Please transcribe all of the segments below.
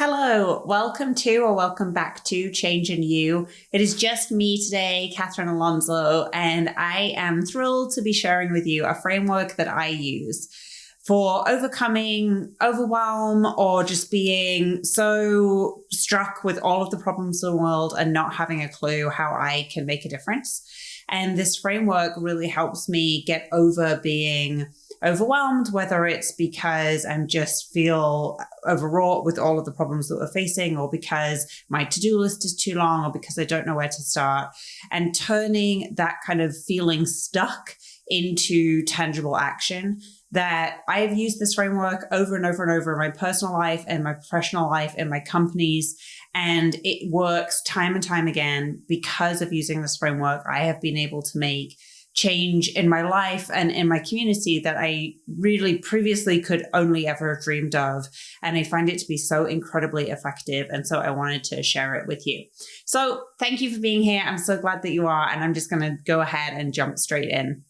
Hello, welcome to or welcome back to Change in You. It is just me today, Catherine Alonzo, and I am thrilled to be sharing with you a framework that I use for overcoming overwhelm or just being so struck with all of the problems in the world and not having a clue how I can make a difference. And this framework really helps me get over being overwhelmed, whether it's because I just feel overwrought with all of the problems that we're facing, or because my to-do list is too long, or because I don't know where to start, and turning that kind of feeling stuck into tangible action. That I've used this framework over and over and over in my personal life and my professional life and my companies. And it works time and time again. Because of using this framework, I have been able to make change in my life and in my community that I really previously could only ever have dreamed of. And I find it to be so incredibly effective. And so I wanted to share it with you. So thank you for being here. I'm so glad that you are. And I'm just going to go ahead and jump straight in.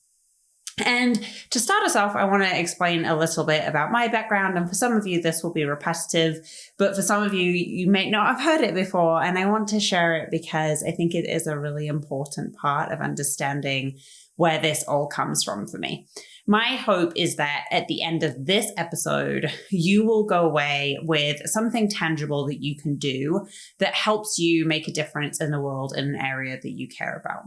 And to start us off, I want to explain a little bit about my background. And for some of you, this will be repetitive, but for some of you, you may not have heard it before. And I want to share it because I think it is a really important part of understanding where this all comes from for me. My hope is that at the end of this episode, you will go away with something tangible that you can do that helps you make a difference in the world in an area that you care about.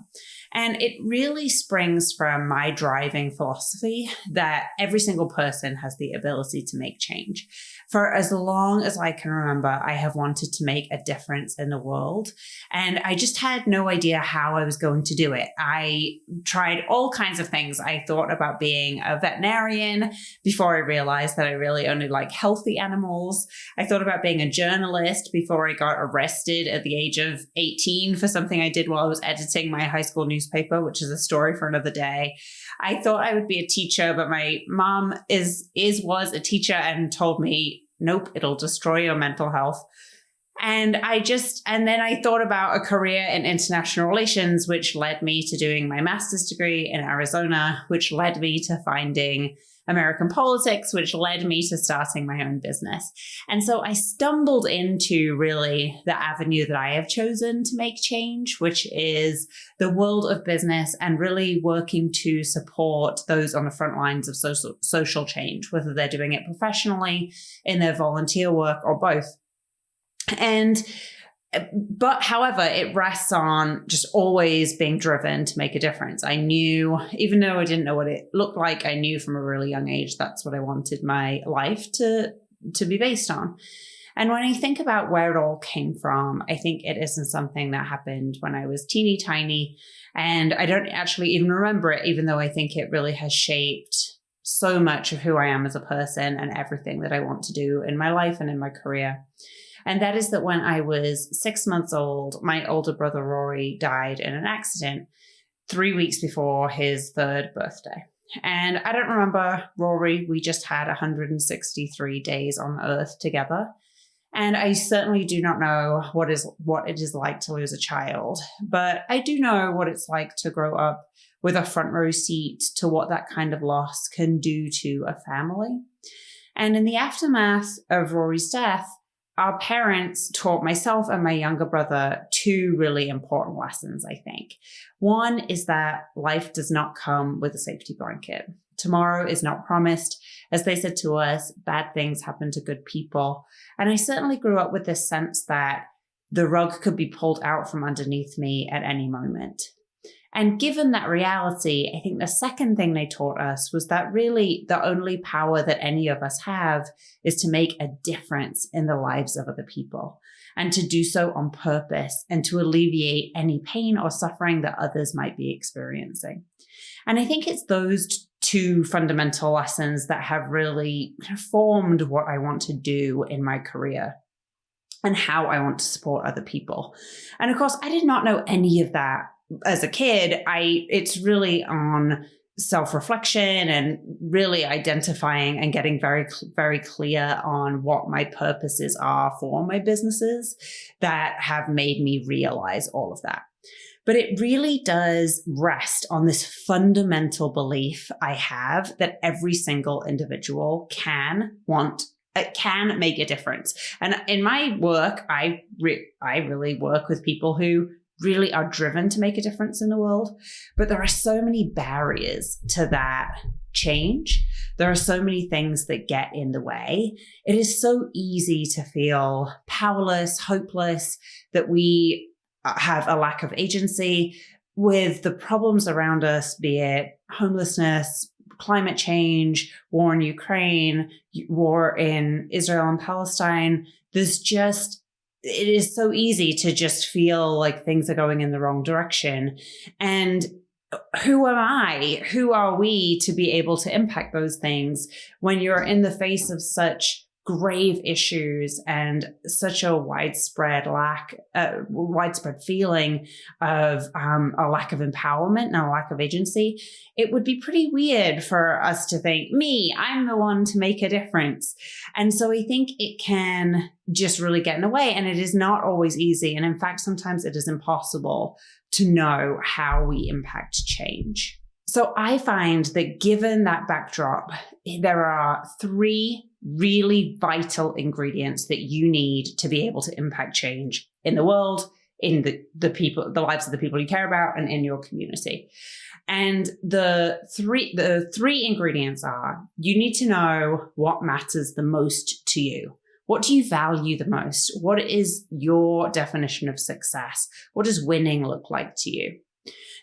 And it really springs from my driving philosophy that every single person has the ability to make change. For as long as I can remember, I have wanted to make a difference in the world. And I just had no idea how I was going to do it. I tried all kinds of things. I thought about being a veterinarian before I realized that I really only like healthy animals. I thought about being a journalist before I got arrested at the age of 18 for something I did while I was editing my high school newspaper, which is a story for another day. I thought I would be a teacher, but my mom was a teacher and told me, nope, it'll destroy your mental health. And then I thought about a career in international relations, which led me to doing my master's degree in Arizona, which led me to finding American politics, which led me to starting my own business. And so I stumbled into really the avenue that I have chosen to make change, which is the world of business and really working to support those on the front lines of social change, whether they're doing it professionally, in their volunteer work, or both. But however, it rests on just always being driven to make a difference. I knew, even though I didn't know what it looked like, I knew from a really young age that's what I wanted my life to be based on. And when I think about where it all came from, I think it isn't something that happened when I was teeny tiny. And I don't actually even remember it, even though I think it really has shaped so much of who I am as a person and everything that I want to do in my life and in my career. And that is that when I was 6 months old, my older brother, Rory, died in an accident 3 weeks before his 3rd birthday. And I don't remember Rory. We just had 163 days on Earth together. And I certainly do not know what it is like to lose a child. But I do know what it's like to grow up with a front row seat to what that kind of loss can do to a family. And in the aftermath of Rory's death, our parents taught myself and my younger brother 2 really important lessons, I think. One is that life does not come with a safety blanket. Tomorrow is not promised. As they said to us, bad things happen to good people. And I certainly grew up with this sense that the rug could be pulled out from underneath me at any moment. And given that reality, I think the second thing they taught us was that really the only power that any of us have is to make a difference in the lives of other people, and to do so on purpose and to alleviate any pain or suffering that others might be experiencing. And I think it's those 2 fundamental lessons that have really formed what I want to do in my career and how I want to support other people. And of course, I did not know any of that as a kid. It's really on self-reflection and really identifying and getting very, very clear on what my purposes are for my businesses that have made me realize all of that. But it really does rest on this fundamental belief I have that every single individual can, want, it can make a difference. And in my work, I really work with people who really are driven to make a difference in the world. But there are so many barriers to that change. There are so many things that get in the way. It is so easy to feel powerless, hopeless, that we have a lack of agency with the problems around us, be it homelessness, climate change, war in Ukraine, war in Israel and Palestine. It is so easy to just feel like things are going in the wrong direction. And who am I? Who are we to be able to impact those things when you're in the face of such grave issues and such a widespread feeling of a lack of empowerment and a lack of agency? It would be pretty weird for us to think, I'm the one to make a difference. And so I think it can just really get in the way, and it is not always easy. And in fact, sometimes it is impossible to know how we impact change. So I find that given that backdrop, there are 3 really vital ingredients that you need to be able to impact change in the world, in the lives of the people you care about, and in your community. And the three ingredients are: you need to know what matters the most to you. What do you value the most? What is your definition of success? What does winning look like to you?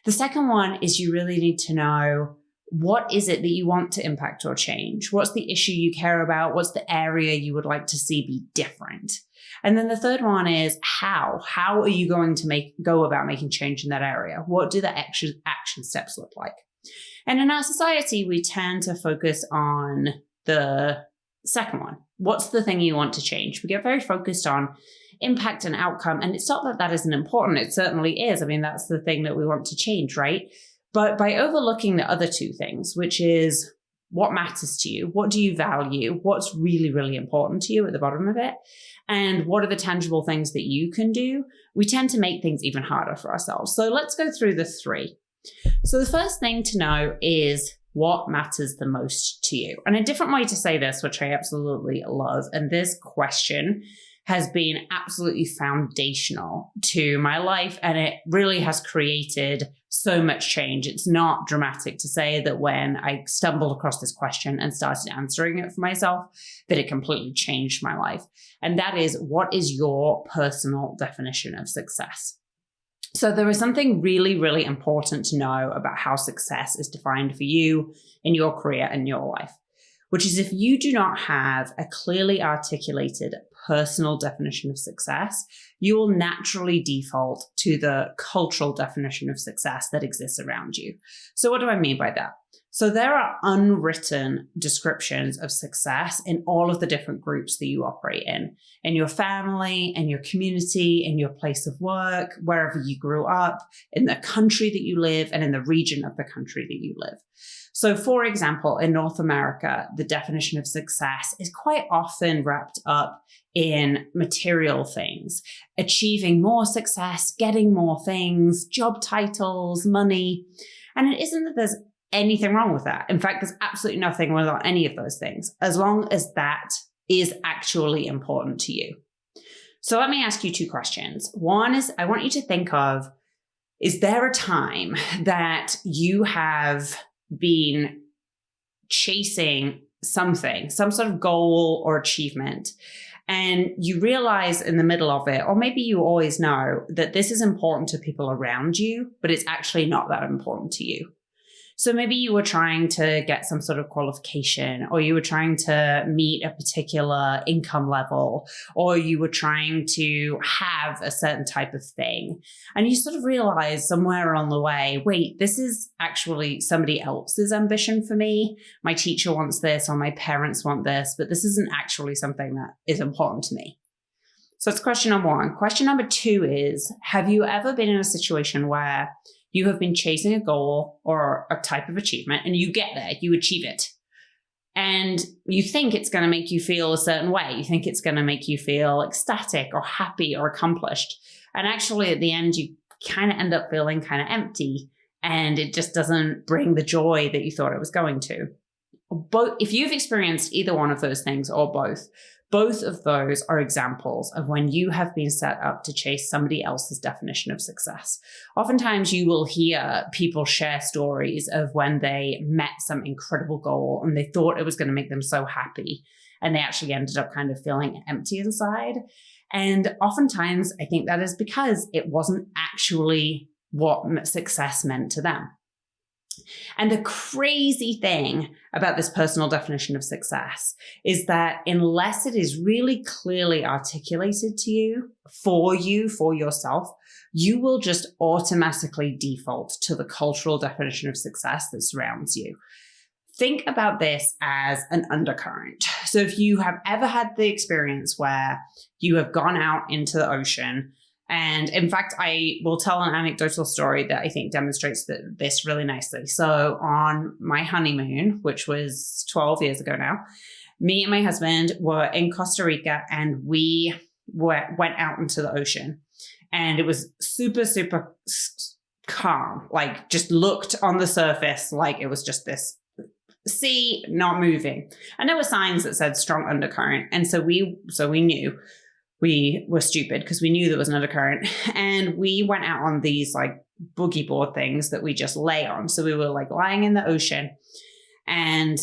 The second one is you really need to know, what is it that you want to impact or change? What's the issue you care about? What's the area you would like to see be different? And then the third one is how. How are you going to go about making change in that area? What do the action steps look like? And in our society, we tend to focus on the second one. What's the thing you want to change? We get very focused on impact and outcome. And it's not that that isn't important. It certainly is. I mean, that's the thing that we want to change, right? But by overlooking the other 2 things, which is what matters to you, what do you value, what's really, really important to you at the bottom of it, and what are the tangible things that you can do, we tend to make things even harder for ourselves. So let's go through the 3. So the first thing to know is what matters the most to you. And a different way to say this, which I absolutely love, and this question has been absolutely foundational to my life, and it really has created so much change. It's not dramatic to say that when I stumbled across this question and started answering it for myself, that it completely changed my life. And that is, what is your personal definition of success? So there is something really, really important to know about how success is defined for you in your career and your life, which is, if you do not have a clearly articulated personal definition of success, you will naturally default to the cultural definition of success that exists around you. So what do I mean by that? So there are unwritten descriptions of success in all of the different groups that you operate in your family, in your community, in your place of work, wherever you grew up, in the country that you live, and in the region of the country that you live. So for example, in North America, the definition of success is quite often wrapped up in material things, achieving more success, getting more things, job titles, money. And it isn't that there's anything wrong with that. In fact, there's absolutely nothing wrong with any of those things, as long as that is actually important to you. So let me ask you 2 questions. One is, I want you to think of, is there a time that you have been chasing something, some sort of goal or achievement, and you realize in the middle of it, or maybe you always know, that this is important to people around you, but it's actually not that important to you? So maybe you were trying to get some sort of qualification, or you were trying to meet a particular income level, or you were trying to have a certain type of thing. And you sort of realize somewhere along the way, wait, this is actually somebody else's ambition for me. My teacher wants this, or my parents want this, but this isn't actually something that is important to me. So that's question number 1. Question number 2 is, have you ever been in a situation where you have been chasing a goal or a type of achievement, and you get there, you achieve it, and you think it's going to make you feel a certain way. You think it's going to make you feel ecstatic or happy or accomplished. And actually at the end, you kind of end up feeling kind of empty, and it just doesn't bring the joy that you thought it was going to. both, if you've experienced either one of those things or both of those are examples of when you have been set up to chase somebody else's definition of success. Oftentimes you will hear people share stories of when they met some incredible goal and they thought it was going to make them so happy, and they actually ended up kind of feeling empty inside. And oftentimes I think that is because it wasn't actually what success meant to them. And the crazy thing about this personal definition of success is that unless it is really clearly articulated to you, for yourself, you will just automatically default to the cultural definition of success that surrounds you. Think about this as an undercurrent. So if you have ever had the experience where you have gone out into the ocean, and in fact, I will tell an anecdotal story that I think demonstrates this really nicely. So on my honeymoon, which was 12 years ago now, me and my husband were in Costa Rica and we went out into the ocean. And it was super, super calm, like just looked on the surface like it was just this sea not moving. And there were signs that said strong undercurrent. And so we knew. We were stupid because we knew there was an undercurrent, and we went out on these like boogie board things that we just lay on. So we were like lying in the ocean and,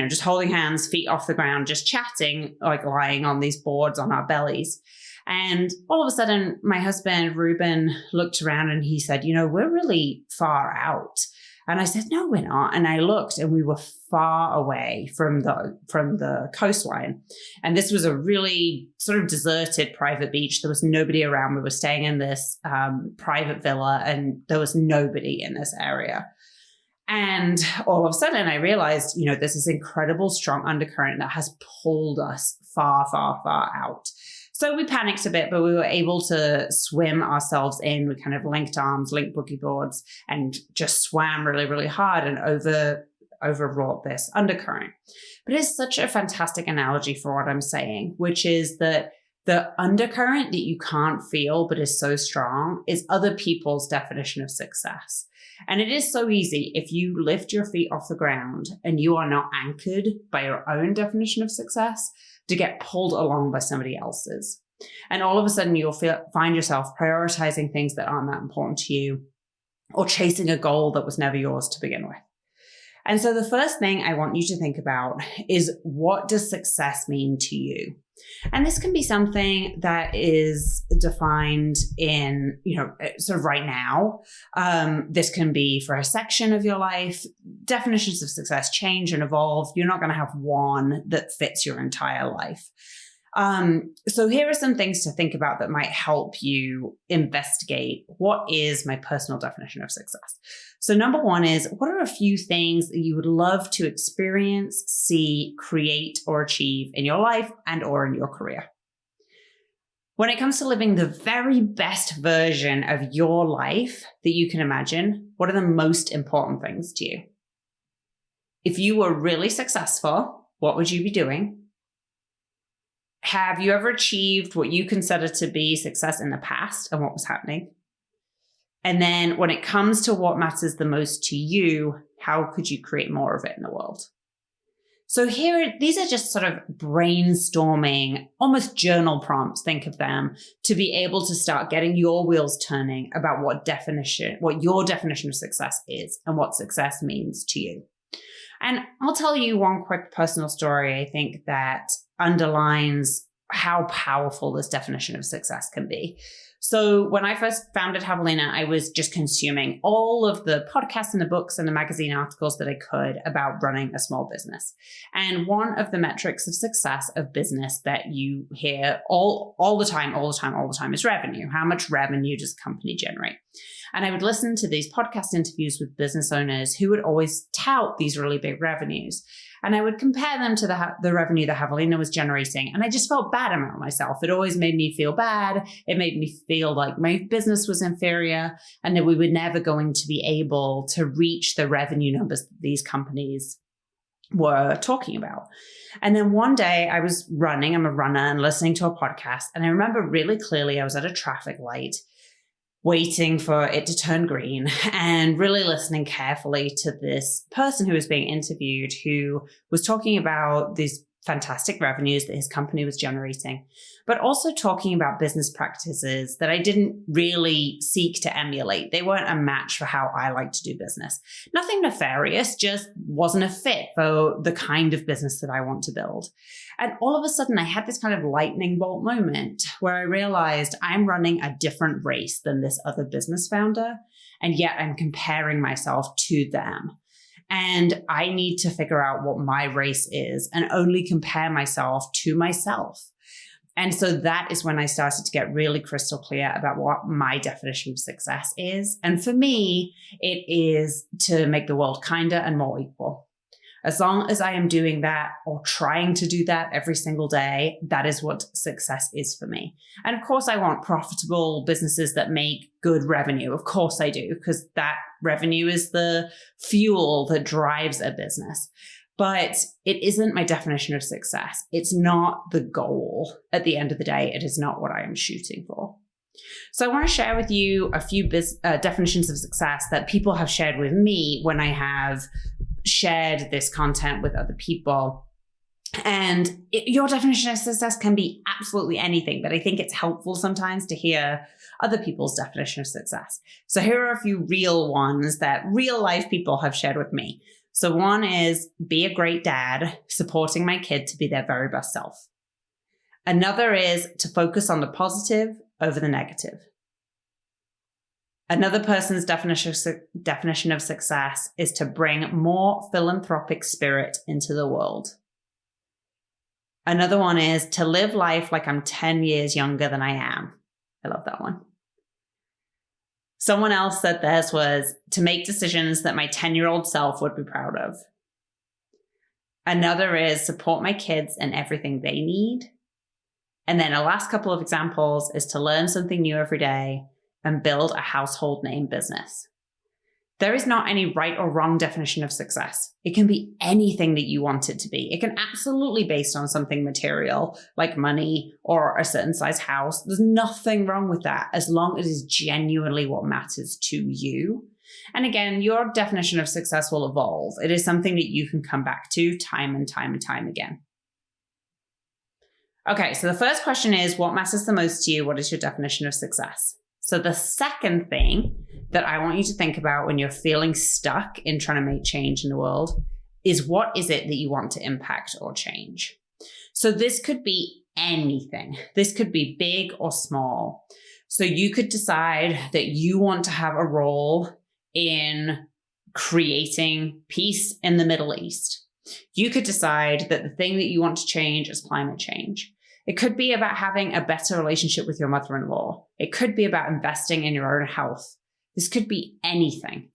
just holding hands, feet off the ground, just chatting, like lying on these boards on our bellies. And all of a sudden my husband, Ruben, looked around and he said, we're really far out. And I said, no, we're not. And I looked and we were far away from the coastline. And this was a really sort of deserted private beach. There was nobody around. We were staying in this private villa and there was nobody in this area. And all of a sudden I realized, there's this incredible strong undercurrent that has pulled us far, far, far out. So we panicked a bit, but we were able to swim ourselves in. We kind of linked arms, linked boogie boards, and just swam really, really hard and overwrought this undercurrent. But it's such a fantastic analogy for what I'm saying, which is that the undercurrent that you can't feel but is so strong is other people's definition of success. And it is so easy if you lift your feet off the ground and you are not anchored by your own definition of success to get pulled along by somebody else's. And all of a sudden you'll find yourself prioritizing things that aren't that important to you, or chasing a goal that was never yours to begin with. And so the first thing I want you to think about is, what does success mean to you? And this can be something that is defined in, sort of right now. This can be for a section of your life. Definitions of success change and evolve. You're not going to have one that fits your entire life. So here are some things to think about that might help you investigate, what is my personal definition of success? So number one is, what are a few things that you would love to experience, see, create, or achieve in your life and or in your career? When it comes to living the very best version of your life that you can imagine, what are the most important things to you? If you were really successful, what would you be doing? Have you ever achieved what you consider to be success in the past, and what was happening? And then when it comes to what matters the most to you, how could you create more of it in the world? So these are just sort of brainstorming, almost journal prompts, think of them, to be able to start getting your wheels turning about what your definition of success is and what success means to you. And I'll tell you one quick personal story, I think, that underlines how powerful this definition of success can be. So when I first founded Javelina, I was just consuming all of the podcasts and the books and the magazine articles that I could about running a small business. And one of the metrics of success of business that you hear all the time is revenue. How much revenue does a company generate? And I would listen to these podcast interviews with business owners who would always tout these really big revenues. And I would compare them to the revenue that Javelina was generating. And I just felt bad about myself. It always made me feel bad. It made me feel like my business was inferior and that we were never going to be able to reach the revenue numbers that these companies were talking about. And then one day I'm a runner and listening to a podcast. And I remember really clearly I was at a traffic light waiting for it to turn green and really listening carefully to this person who was being interviewed, who was talking about these fantastic revenues that his company was generating, but also talking about business practices that I didn't really seek to emulate. They weren't a match for how I like to do business. Nothing nefarious, just wasn't a fit for the kind of business that I want to build. And all of a sudden, I had this kind of lightning bolt moment where I realized I'm running a different race than this other business founder, and yet I'm comparing myself to them. And I need to figure out what my race is and only compare myself to myself. And so that is when I started to get really crystal clear about what my definition of success is. And for me, it is to make the world kinder and more equal. As long as I am doing that or trying to do that every single day, that is what success is for me. And of course, I want profitable businesses that make good revenue. Of course I do, because that revenue is the fuel that drives a business. But it isn't my definition of success. It's not the goal. At the end of the day, it is not what I am shooting for. So I want to share with you a few definitions of success that people have shared with me when I have shared this content with other people. And your definition of success can be absolutely anything, but I think it's helpful sometimes to hear other people's definition of success. So here are a few real ones that real life people have shared with me. So one is be a great dad, supporting my kid to be their very best self. Another is to focus on the positive over the negative. Another person's definition of success is to bring more philanthropic spirit into the world. Another one is to live life like I'm 10 years younger than I am. I love that one. Someone else said theirs was to make decisions that my 10-year-old self would be proud of. Another is support my kids in everything they need. And then the last couple of examples is to learn something new every day and build a household name business. There is not any right or wrong definition of success. It can be anything that you want it to be. It can absolutely be based on something material like money or a certain size house. There's nothing wrong with that as long as it is genuinely what matters to you. And again, your definition of success will evolve. It is something that you can come back to time and time and time again. Okay, so the first question is, what matters the most to you? What is your definition of success? So the second thing that I want you to think about when you're feeling stuck in trying to make change in the world is, what is it that you want to impact or change? So this could be anything. This could be big or small. So you could decide that you want to have a role in creating peace in the Middle East. You could decide that the thing that you want to change is climate change. It could be about having a better relationship with your mother-in-law. It could be about investing in your own health. This could be anything.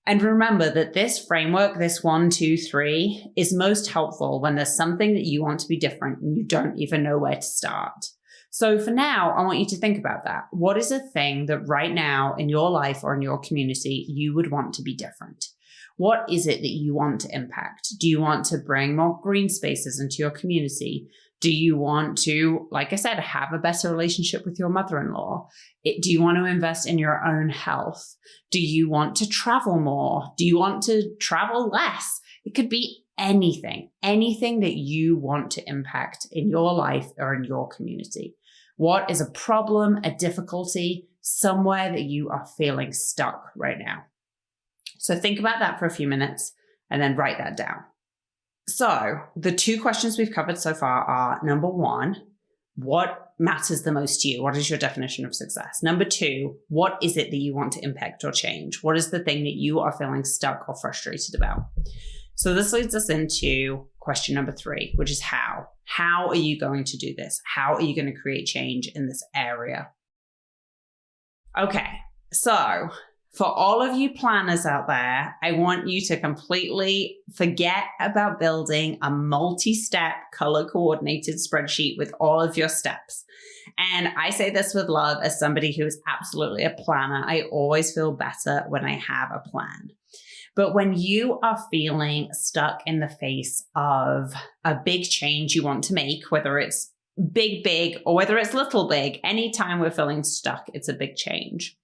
And remember that this framework, this 1, 2, 3, is most helpful when there's something that you want to be different and you don't even know where to start. So for now, I want you to think about that. What is a thing that right now in your life or in your community you would want to be different? What is it that you want to impact? Do you want to bring more green spaces into your community? Do you want to, like I said, have a better relationship with your mother-in-law? Do you want to invest in your own health? Do you want to travel more? Do you want to travel less? It could be anything that you want to impact in your life or in your community. What is a problem, a difficulty, somewhere that you are feeling stuck right now? So think about that for a few minutes and then write that down. So the 2 questions we've covered so far are, number 1, what matters the most to you? What is your definition of success? Number 2, what is it that you want to impact or change? What is the thing that you are feeling stuck or frustrated about? So this leads us into question number 3, which is how. How are you going to do this? How are you going to create change in this area? Okay, so for all of you planners out there, I want you to completely forget about building a multi-step color-coordinated spreadsheet with all of your steps. And I say this with love as somebody who is absolutely a planner. I always feel better when I have a plan. But when you are feeling stuck in the face of a big change you want to make, whether it's big, or whether it's little big, anytime we're feeling stuck, it's a big change.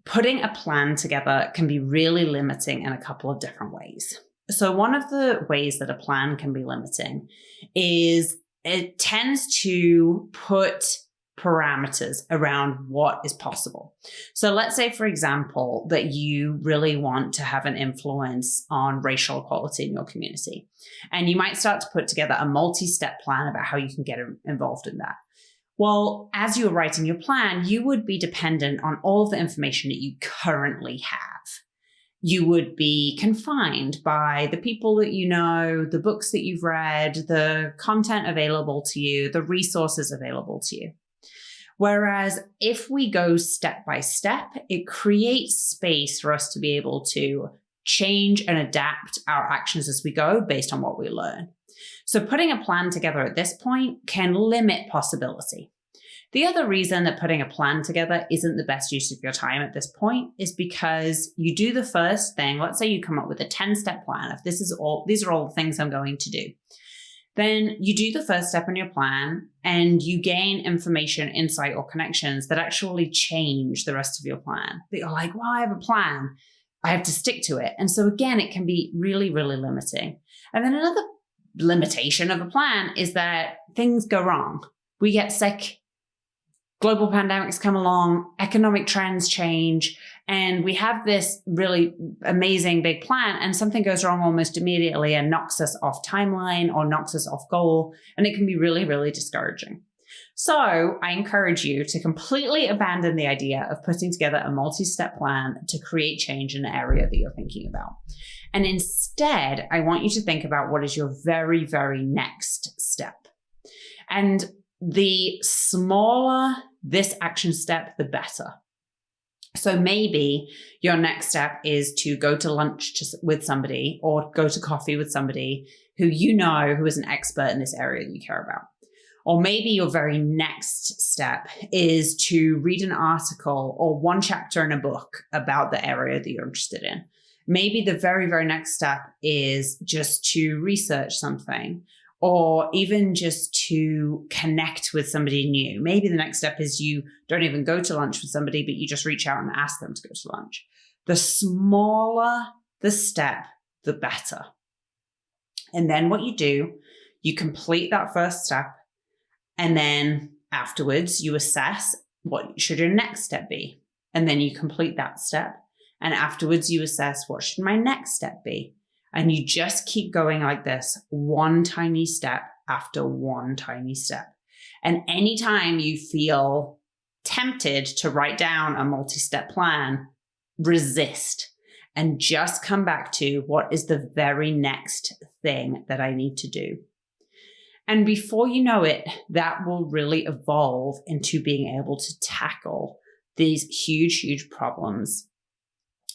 putting a plan together can be really limiting in a couple of different ways. So one of the ways that a plan can be limiting is it tends to put parameters around what is possible. So let's say, for example, that you really want to have an influence on racial equality in your community. And you might start to put together a multi-step plan about how you can get involved in that. Well, as you're writing your plan, you would be dependent on all of the information that you currently have. You would be confined by the people that you know, the books that you've read, the content available to you, the resources available to you. Whereas if we go step by step, it creates space for us to be able to change and adapt our actions as we go based on what we learn. So putting a plan together at this point can limit possibility. The other reason that putting a plan together isn't the best use of your time at this point is because you do the first thing. Let's say you come up with a 10-step plan. If these are all the things I'm going to do. Then you do the first step in your plan and you gain information, insight, or connections that actually change the rest of your plan. But you're like, well, I have a plan. I have to stick to it. And so again, it can be really, really limiting. And then another limitation of a plan is that things go wrong. We get sick. Global pandemics come along, economic trends change, and we have this really amazing big plan and something goes wrong almost immediately and knocks us off timeline or knocks us off goal. And it can be really, really discouraging. So I encourage you to completely abandon the idea of putting together a multi-step plan to create change in the area that you're thinking about. And instead, I want you to think about what is your very, very next step. And the smaller this action step, the better. So maybe your next step is to go to lunch with somebody or go to coffee with somebody who you know who is an expert in this area that you care about. Or maybe your very next step is to read an article or one chapter in a book about the area that you're interested in. Maybe the very, very next step is just to research something, or even just to connect with somebody new. Maybe the next step is you don't even go to lunch with somebody, but you just reach out and ask them to go to lunch. The smaller the step, the better. And then what you do, you complete that first step, and then afterwards you assess what should your next step be. And then you complete that step, and afterwards you assess what should my next step be. And you just keep going like this, one tiny step after one tiny step. And anytime you feel tempted to write down a multi-step plan, resist and just come back to what is the very next thing that I need to do. And before you know it, that will really evolve into being able to tackle these huge, huge problems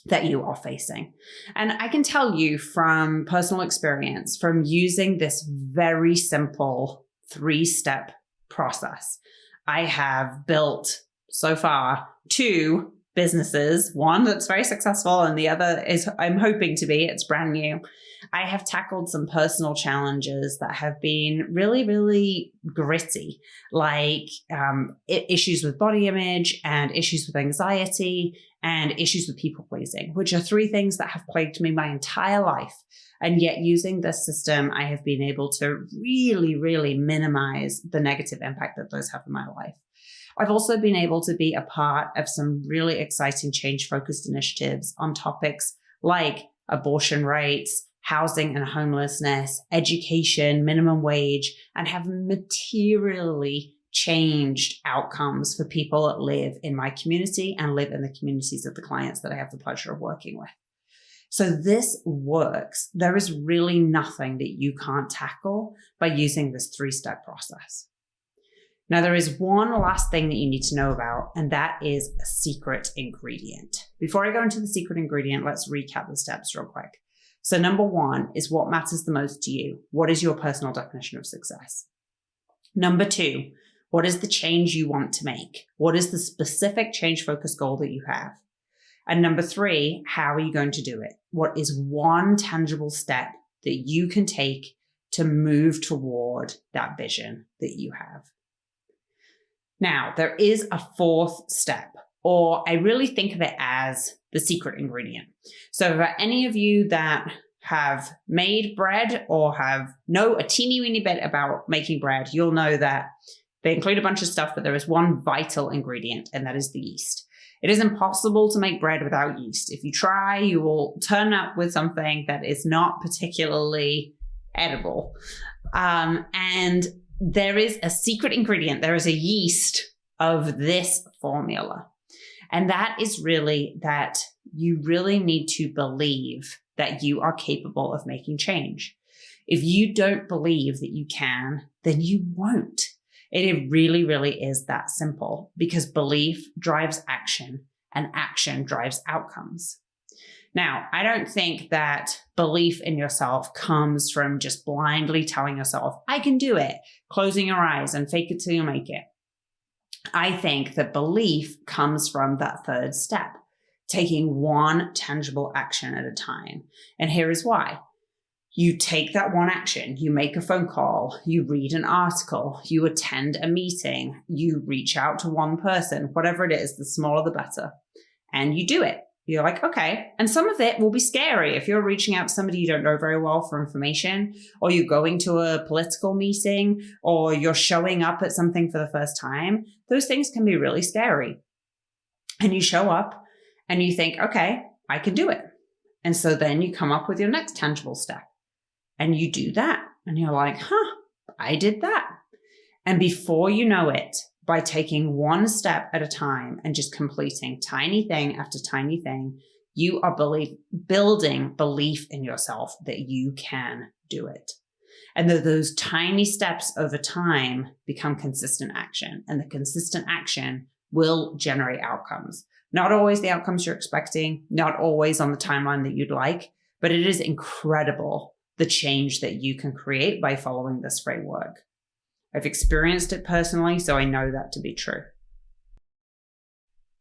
that you are facing. And I can tell you from personal experience, from using this very simple 3-step process, I have built so far 2 businesses, one that's very successful and the other is I'm hoping to be, it's brand new. I have tackled some personal challenges that have been really, really gritty, like issues with body image and issues with anxiety and issues with people pleasing, which are 3 things that have plagued me my entire life. And yet using this system, I have been able to really, really minimize the negative impact that those have in my life. I've also been able to be a part of some really exciting change-focused initiatives on topics like abortion rights, housing and homelessness, education, minimum wage, and have materially changed outcomes for people that live in my community and live in the communities of the clients that I have the pleasure of working with. So this works. There is really nothing that you can't tackle by using this 3-step process. Now, there is one last thing that you need to know about, and that is a secret ingredient. Before I go into the secret ingredient, let's recap the steps real quick. So number 1 is what matters the most to you. What is your personal definition of success? Number 2, what is the change you want to make? What is the specific change-focused goal that you have? And number 3, how are you going to do it? What is one tangible step that you can take to move toward that vision that you have? Now, there is a 4th step, or I really think of it as the secret ingredient. So for any of you that have made bread or know a teeny weeny bit about making bread, you'll know that they include a bunch of stuff, but there is one vital ingredient, and that is the yeast. It is impossible to make bread without yeast. If you try, you will turn up with something that is not particularly edible. And there is a secret ingredient. There is a yeast of this formula. And that is really that you really need to believe that you are capable of making change. If you don't believe that you can, then you won't. It really, really is that simple, because belief drives action and action drives outcomes. Now, I don't think that belief in yourself comes from just blindly telling yourself, I can do it, closing your eyes and fake it till you make it. I think that belief comes from that third step, taking one tangible action at a time. And here is why. You take that one action, you make a phone call, you read an article, you attend a meeting, you reach out to one person, whatever it is, the smaller the better, and you do it. You're like, okay. And some of it will be scary. If you're reaching out to somebody you don't know very well for information, or you're going to a political meeting, or you're showing up at something for the first time, those things can be really scary. And you show up and you think, okay, I can do it. And so then you come up with your next tangible step and you do that. And you're like, I did that. And before you know it, by taking one step at a time and just completing tiny thing after tiny thing, you are building belief in yourself that you can do it. And those tiny steps over time become consistent action, and the consistent action will generate outcomes. Not always the outcomes you're expecting, not always on the timeline that you'd like, but it is incredible the change that you can create by following this framework. I've experienced it personally, so I know that to be true.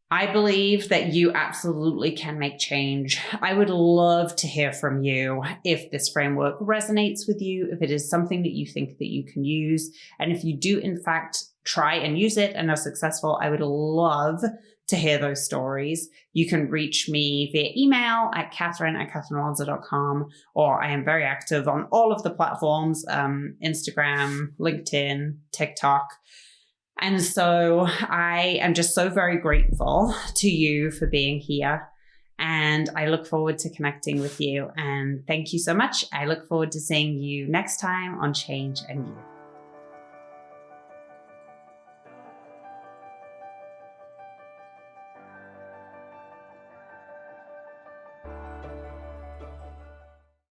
I believe that you absolutely can make change. I would love to hear from you if this framework resonates with you, if it is something that you think that you can use. And if you do, in fact, try and use it and are successful, I would love to hear those stories. You can reach me via email at Catherine@catherinealonzo.com, or I am very active on all of the platforms, Instagram, LinkedIn, TikTok. And so I am just so very grateful to you for being here. And I look forward to connecting with you. And thank you so much. I look forward to seeing you next time on Change and You.